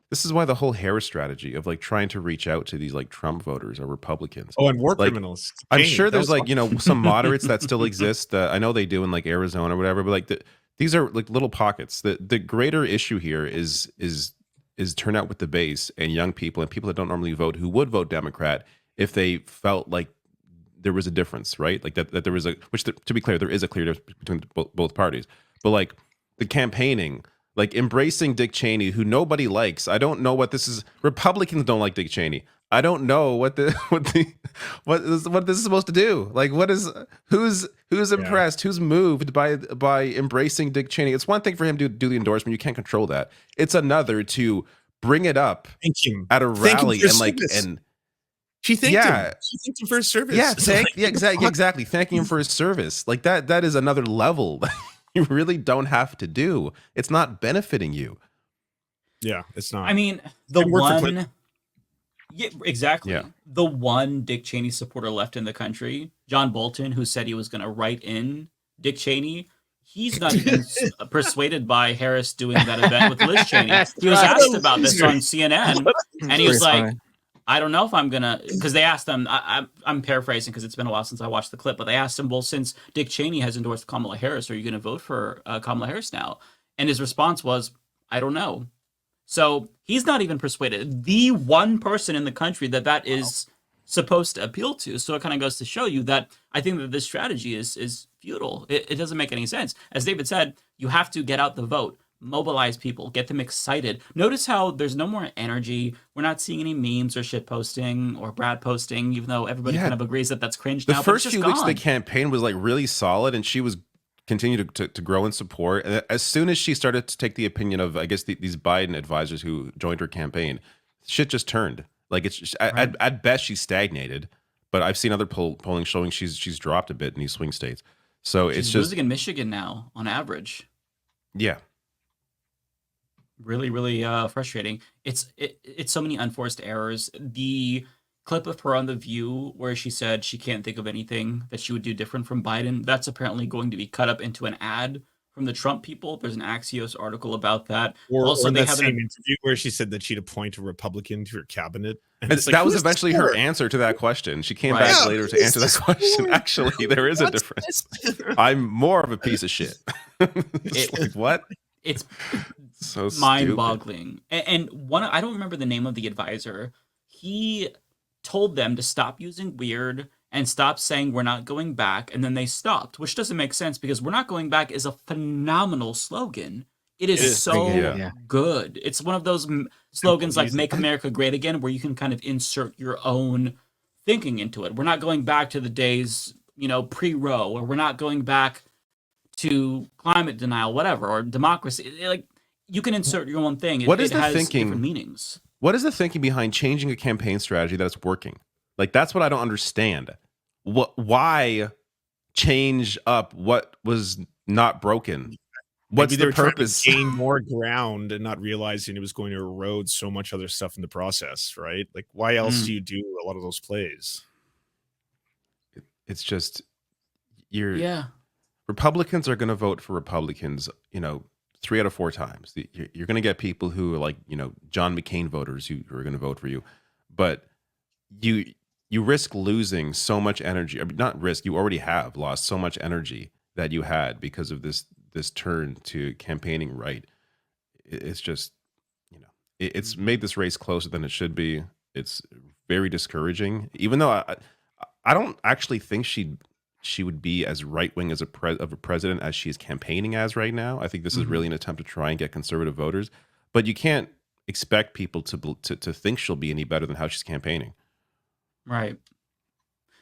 This is why the whole Harris strategy of like trying to reach out to these like Trump voters or Republicans. Oh, and war like, criminals. I'm Cheney, sure there's that was like, you know, some moderates that still exist. I know they do in like Arizona or whatever, but like these are like little pockets. The greater issue here is turnout with the base and young people and people that don't normally vote who would vote Democrat if they felt like there was a difference, right? Like that there was a, which to be clear, there is a clear difference between both parties. But like the campaigning, like embracing Dick Cheney, who nobody likes. I don't know what this is. Republicans don't like Dick Cheney. I don't know what this is supposed to do. Like, who's impressed? Who's moved by embracing Dick Cheney? It's one thing for him to do the endorsement. You can't control that. It's another to bring it up at a rally and like and. She thanked him. She thanked him for his service. Yeah, exactly. Thanking him for his service. Like that is another level that you really don't have to do. It's not benefiting you. Yeah, it's not. I mean, exactly. Yeah. The one Dick Cheney supporter left in the country, John Bolton, who said he was going to write in Dick Cheney. He's not even persuaded by Harris doing that event with Liz Cheney. He was asked about this on CNN, and he was like, I don't know if I'm gonna, because they asked him, I'm paraphrasing because it's been a while since I watched the clip, but they asked him, well, since Dick Cheney has endorsed Kamala Harris, are you going to vote for Kamala Harris now? And his response was, I don't know. So he's not even persuaded. The one person in the country that is supposed to appeal to. So it kind of goes to show you that I think that this strategy is futile. It doesn't make any sense. As David said, you have to get out the vote. Mobilize people, get them excited. Notice how there's no more energy. We're not seeing any memes or shit posting or Brad posting, even though everybody kind of agrees that that's cringe now. The first few weeks of the campaign was like really solid, and she was continued to grow in support. And as soon as she started to take the opinion of, I guess, these Biden advisors who joined her campaign, shit just turned. Like it's just, at best she's stagnated, but I've seen other polling showing she's dropped a bit in these swing states. So she's losing in Michigan now on average. Yeah. Really, really frustrating. It's so many unforced errors. The clip of her on The View where she said she can't think of anything that she would do different from Biden, that's apparently going to be cut up into an ad from the Trump people. There's an Axios article about that. Or they have an interview where she said that she'd appoint a Republican to her cabinet. And that was eventually her answer to that question. She came back later to answer that question. Actually, there is a difference. I'm more of a piece of shit. Like, what? It's so mind-boggling. And one, I don't remember the name of the advisor. He told them to stop using weird and stop saying we're not going back, and then they stopped, which doesn't make sense because we're not going back is a phenomenal slogan. It is so good. It's one of those slogans like Make America Great Again, where you can kind of insert your own thinking into it. We're not going back to the days, pre-Roe, or we're not going back to climate denial, whatever, or democracy. Like, you can insert your own thing. What is the has thinking? Different meanings. What is the thinking behind changing a campaign strategy that's working? Like, that's what I don't understand. Why change up what was not broken? What's Maybe the purpose? Trying to gain more ground and not realizing it was going to erode so much other stuff in the process, right? Like, why else do you do a lot of those plays? It's just Republicans are going to vote for Republicans, 3 out of 4 times. You're going to get people who are like, John McCain voters who are going to vote for you. But you risk losing so much energy. I mean, not risk, you already have lost so much energy that you had because of this turn to campaigning right. It's just, it's made this race closer than it should be. It's very discouraging, even though I don't actually think she would be as right-wing as a president as she's campaigning as right now. I think this is really an attempt to try and get conservative voters, but you can't expect people to think she'll be any better than how she's campaigning. Right.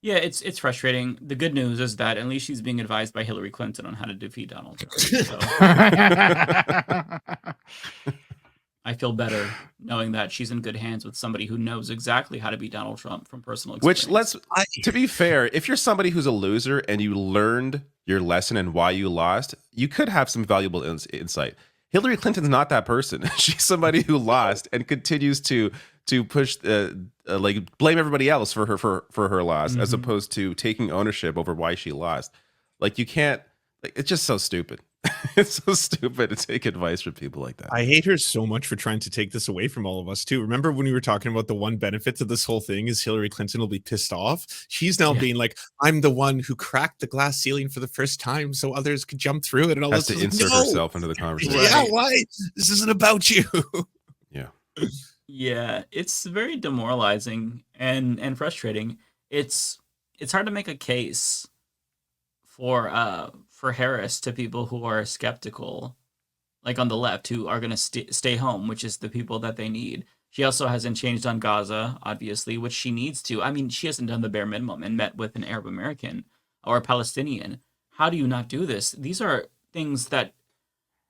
Yeah, it's frustrating. The good news is that at least she's being advised by Hillary Clinton on how to defeat Donald Trump. So I feel better knowing that she's in good hands with somebody who knows exactly how to beat Donald Trump from personal experience. Which, to be fair, if you're somebody who's a loser and you learned your lesson and why you lost, you could have some valuable insight. Hillary Clinton's not that person. She's somebody who lost and continues to push blame everybody else for her loss, as opposed to taking ownership over why she lost. Like, you can't. Like, it's just so stupid. It's so stupid to take advice from people like that. I hate her so much for trying to take this away from all of us too. Remember when we were talking about the one benefit to this whole thing is Hillary Clinton will be pissed off? She's now being like, I'm the one who cracked the glass ceiling for the first time so others could jump through it. And all Has this to insert herself into the conversation. Yeah, why? This isn't about you. Yeah. Yeah, it's very demoralizing and frustrating. It's hard to make a case for Harris to people who are skeptical, like on the left, who are going to stay home, which is the people that they need. She also hasn't changed on Gaza, obviously, which she needs to. I mean, she hasn't done the bare minimum and met with an Arab American or a Palestinian. How do you not do this? These are things that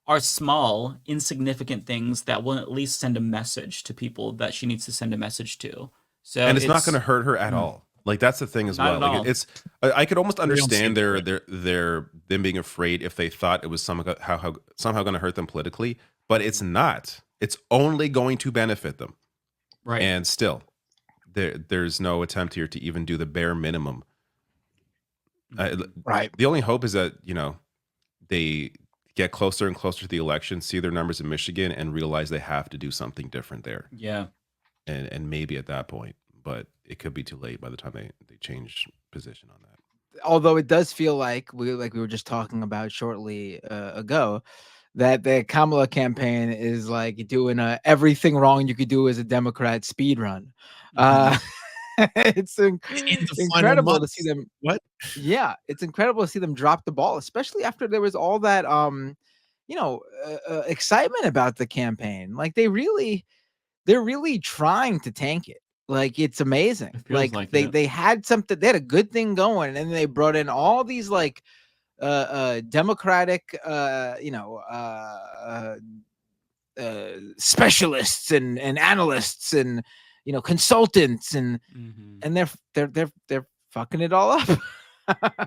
are small, insignificant things that will at least send a message to people that she needs to send a message to. So And it's not going to hurt her at all. Like that's the thing as Not well. at Like all. it's I could almost understand see them being afraid if they thought it was somehow going to hurt them politically, but it's not. It's only going to benefit them. right. And still, there's no attempt here to even do the bare minimum. Right. The only hope is that they get closer and closer to the election, see their numbers in Michigan, and realize they have to do something different there. Yeah. And maybe at that point, but it could be too late by the time they change position on that. Although it does feel like we were just talking about shortly ago, that the Kamala campaign is like doing everything wrong you could do as a Democrat speed run. It's incredible to see them. What? Yeah, it's incredible to see them drop the ball, especially after there was all that excitement about the campaign. Like they're really trying to tank it. Like it's amazing. It feels like it. They had something, they had a good thing going, and they brought in all these like democratic specialists and analysts and consultants and they're fucking it all up.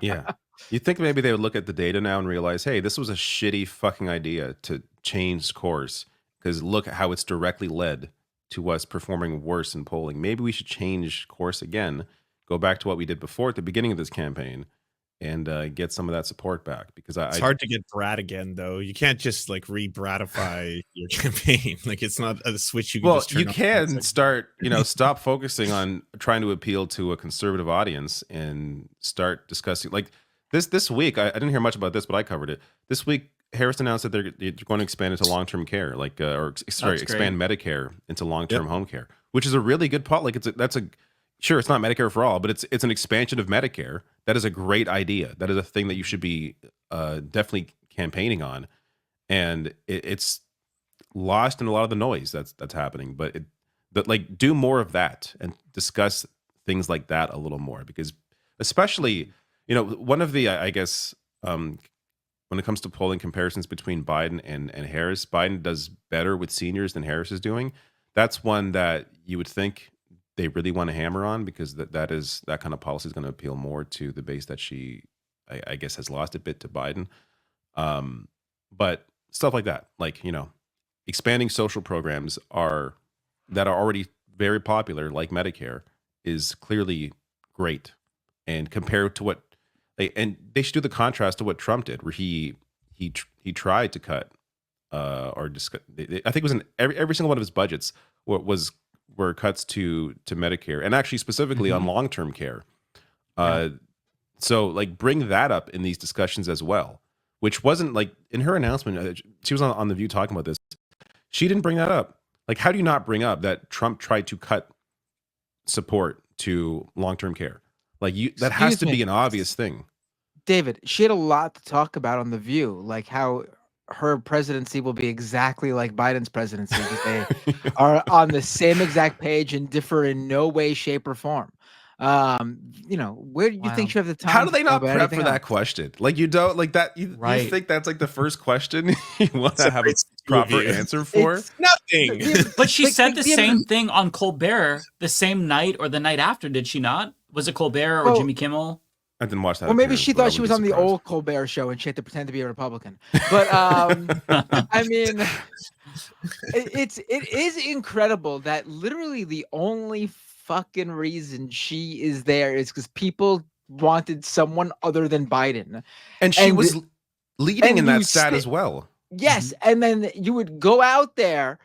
Yeah. You think maybe they would look at the data now and realize, hey, this was a shitty fucking idea to change course because look at how it's directly led to us performing worse in polling. Maybe we should change course again, go back to what we did before at the beginning of this campaign and get some of that support back. Because It's hard to get Brad again, though. You can't just like re-Bradify your campaign. Like it's not a switch you can just turn you on. can start, stop focusing on trying to appeal to a conservative audience and start discussing like this week. I didn't hear much about this, but I covered it. This week, Harris announced that they're going to expand into long-term care, expand Medicare into long-term home care, which is a really good part. Like sure, it's not Medicare for all, but it's an expansion of Medicare. That is a great idea. That is a thing that you should be definitely campaigning on, and it's lost in a lot of the noise that's happening. But like do more of that and discuss things like that a little more, because especially one of the I guess when it comes to polling comparisons between Biden and Harris, Biden does better with seniors than Harris is doing. That's one that you would think they really want to hammer on, because that kind of policy is going to appeal more to the base that she, I guess, has lost a bit to Biden. But stuff like that, like, expanding social programs that are already very popular, like Medicare, is clearly great. And compared to what, and they should do the contrast to what Trump did, where he tried to cut or discuss. I think it was in every single one of his budgets were cuts to Medicare, and actually specifically on long-term care. So like bring that up in these discussions as well, which wasn't like in her announcement. She was on The View talking about this. She didn't bring that up. Like, how do you not bring up that Trump tried to cut support to long-term care? Like that has to be an obvious thing. David, she had a lot to talk about on The View, like how her presidency will be exactly like Biden's presidency, because they are on the same exact page and differ in no way, shape, or form. Where do you think you have the time? How do they to talk not about prep for anything that else? question? Like you don't like that. You think that's like the first question you want to have a proper answer for? It's Nothing. But she said the the- same thing on Colbert the same night or the night after, did she not? Was it Colbert or Well, Jimmy Kimmel? I didn't watch that. Well, maybe appearance, she but I thought she was wouldn't on be the surprised. old Colbert show and she had to pretend to be a Republican. But I mean, it is incredible that literally the only fucking reason she is there is because people wanted someone other than Biden. And she And was leading in you that stat sti- as well. Yes, and then you would go out there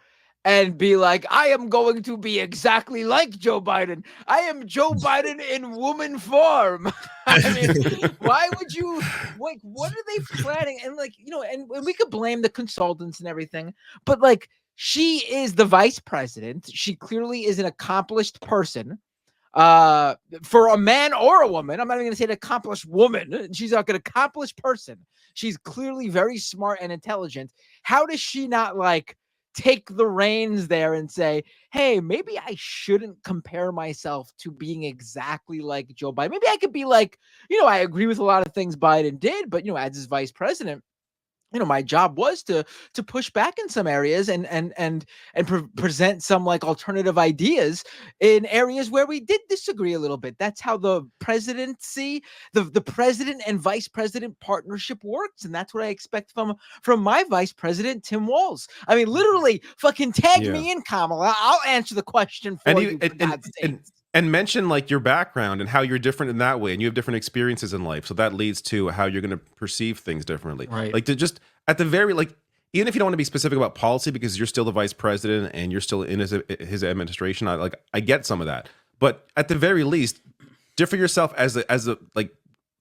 and be like, I am going to be exactly like Joe Biden. I am Joe Biden in woman form. I mean, why would you, like, what are they planning? And, like, you know, and we could blame the consultants and everything, but, like, she is the vice president. She clearly is an accomplished person. For a man or a woman, I'm not even gonna say an accomplished woman. She's like an accomplished person. She's clearly very smart and intelligent. How does she not, like, take the reins there and say, hey, maybe I shouldn't compare myself to being exactly like Joe Biden? Maybe I could be like, you know, I agree with a lot of things Biden did, but, you know, as his vice president, you know, my job was to push back in some areas and present some, like, alternative ideas in areas where we did disagree a little bit. That's how the presidency, the president and vice president partnership works, and that's what I expect from my vice president, Tim Walz. I mean, literally, fucking tag me in, Kamala. I'll answer the question for you. For God's sake. And mention, like, your background and how you're different in that way, and you have different experiences in life, so that leads to how you're going to perceive things differently. Right. Like, to just at the very, like, even if you don't want to be specific about policy because you're still the vice president and you're still in his administration, I get some of that, but at the very least, differ yourself as a like,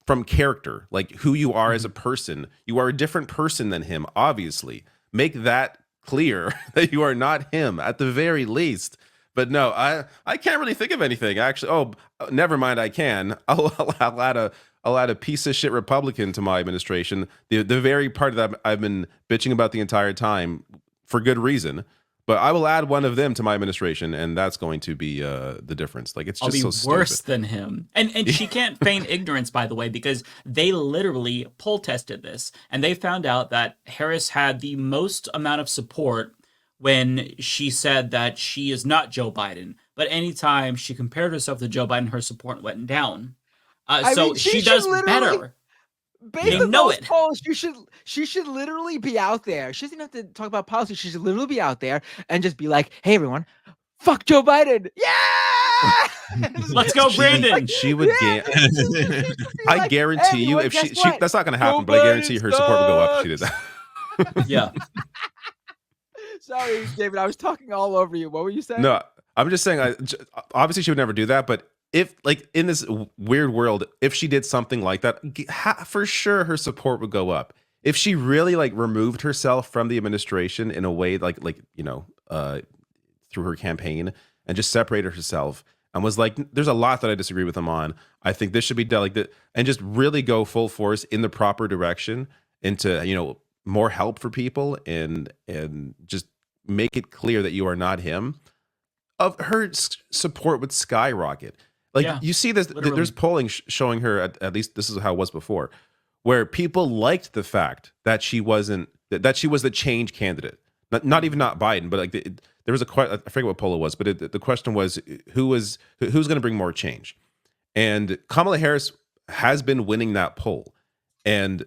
from character, like who you are as a person. You are a different person than him. Obviously, make that clear that you are not him at the very least. But no, I can't really think of anything, actually. Oh, never mind. I can. I'll add a piece of shit Republican to my administration. The very part that I've been bitching about the entire time, for good reason. But I will add one of them to my administration, and that's going to be the difference. Like, it's just so stupid. Worse than him. And she can't feign ignorance, by the way, because they literally poll tested this, and they found out that Harris had the most amount of support when she said that she is not Joe Biden. But anytime she compared herself to Joe Biden, her support went down. So mean, she does better. Based on those polls, she should literally be out there. She doesn't have to talk about policy. She should literally be out there and just be like, hey, everyone, fuck Joe Biden. Yeah! Let's go, Brandon. She would get. I guarantee you, if she that's not going to happen, but I guarantee her support will go up if she did that. Yeah. Sorry, David, I was talking all over you. What were you saying? No, I'm just saying, obviously she would never do that, but if, like, in this weird world, if she did something like that, for sure her support would go up. If she really, like, removed herself from the administration in a way like you know, through her campaign, and just separated herself and was like, there's a lot that I disagree with him on. I think this should be done like that, and just really go full force in the proper direction into, you know, more help for people, and just make it clear that you are not him, of her support would skyrocket. Like, you see this, literally. There's polling showing her, at least this is how it was before, where people liked the fact that she wasn't, that she was the change candidate. Not Biden, but like there was I forget what poll it was, but the question was who's going to bring more change, and Kamala Harris has been winning that poll, and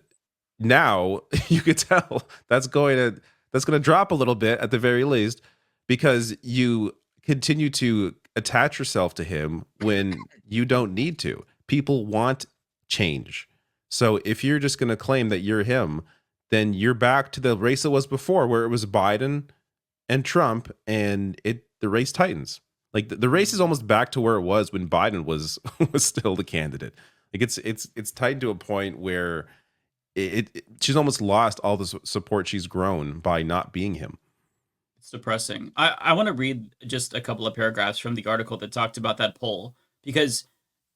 now you could tell that's going to drop a little bit at the very least, because you continue to attach yourself to him when you don't need to. People want change. So if you're just going to claim that you're him, then you're back to the race it was before, where it was Biden and Trump, and the race tightens. Like, the race is almost back to where it was when Biden was still the candidate. Like, it's tightened to a point where she's almost lost all the support she's grown by not being him. It's depressing. I want to read just a couple of paragraphs from the article that talked about that poll, because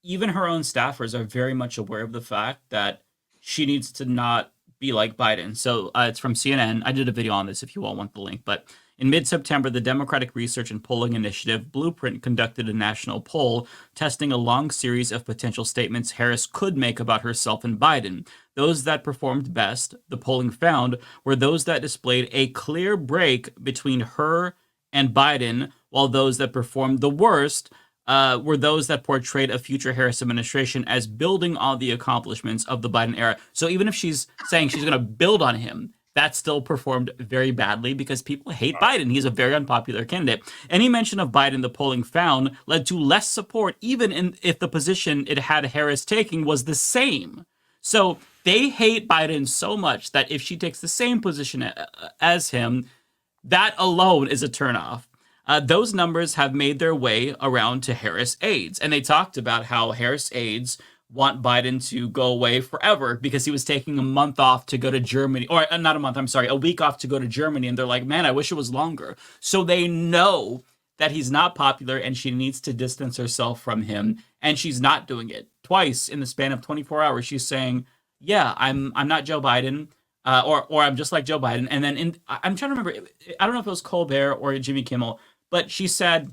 even her own staffers are very much aware of the fact that she needs to not be like Biden. So it's from CNN. I did a video on this if you all want the link. But in mid-September, the Democratic Research and Polling Initiative Blueprint conducted a national poll testing a long series of potential statements Harris could make about herself and Biden. Those that performed best, the polling found, were those that displayed a clear break between her and Biden, while those that performed the worst were those that portrayed a future Harris administration as building on the accomplishments of the Biden era. So even if she's saying she's going to build on him, that still performed very badly because people hate Biden. He's a very unpopular candidate. Any mention of Biden, the polling found, led to less support, even if the position it had Harris taking was the same. So They hate Biden so much that if she takes the same position as him, that alone is a turnoff. Those numbers have made their way around to Harris aides, and they talked about how Harris aides want Biden to go away forever because he was taking a month off to go to Germany, or not a month, I'm sorry, a week off to go to Germany, and they're like, man, I wish it was longer. So they know that he's not popular and she needs to distance herself from him, and she's not doing it. Twice in the span of 24 hours, she's saying, yeah, I'm not Joe Biden. Or I'm just like Joe Biden. And then I'm trying to remember, I don't know if it was Colbert or Jimmy Kimmel, but she said,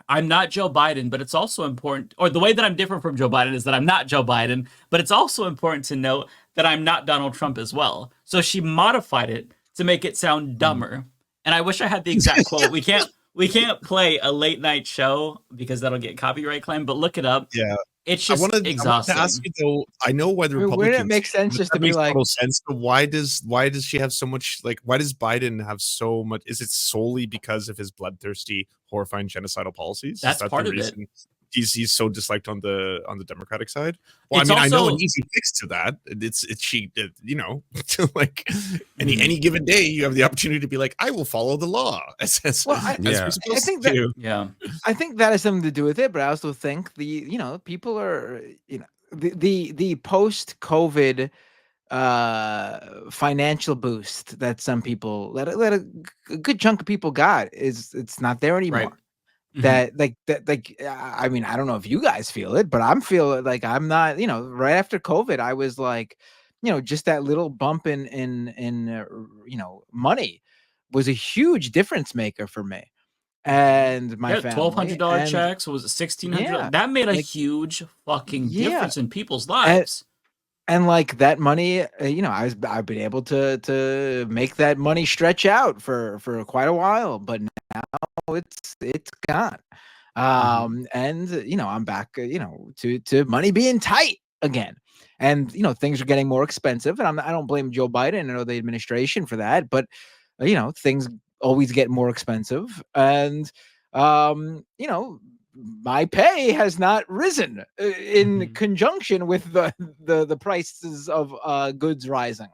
I'm not Joe Biden, but it's also important, or the way that I'm different from Joe Biden is that I'm not Joe Biden, but it's also important to note that I'm not Donald Trump as well. So she modified it to make it sound dumber. And I wish I had the exact quote. We can't play a late night show because that'll get copyright claim, but look it up. Yeah. It's just exhausting. I want to ask you though. I know why the Republicans. Wouldn't it make sense just to be like, total sense. But why does she have so much? Like, why does Biden have so much? Is it solely because of his bloodthirsty, horrifying genocidal policies? That's Is that part the of reason it. He's so disliked on the Democratic side? Well, It's I mean, I know also- an easy fix to that. It's she, you know, like any given day, you have the opportunity to be like, I will follow the law. As Well, we're supposed I think to that- do. Yeah. I think that has something to do with it, but I also think people are, the post-COVID financial boost that some people that a good chunk of people got it's not there anymore. Right. I mean, I don't know if you guys feel it, but I'm feeling like I'm not, right after COVID, I was like, just that little bump in money was a huge difference maker for me and my family. $1,200 checks, was it $1,600? Yeah, That made a like- huge fucking Yeah. difference in people's lives. And like that money, I've been able to make that money stretch out for quite a while, but now it's gone. And I'm back, to money being tight again. And things are getting more expensive, and I don't blame Joe Biden or the administration for that, but things always get more expensive, and my pay has not risen in conjunction with the prices of goods rising.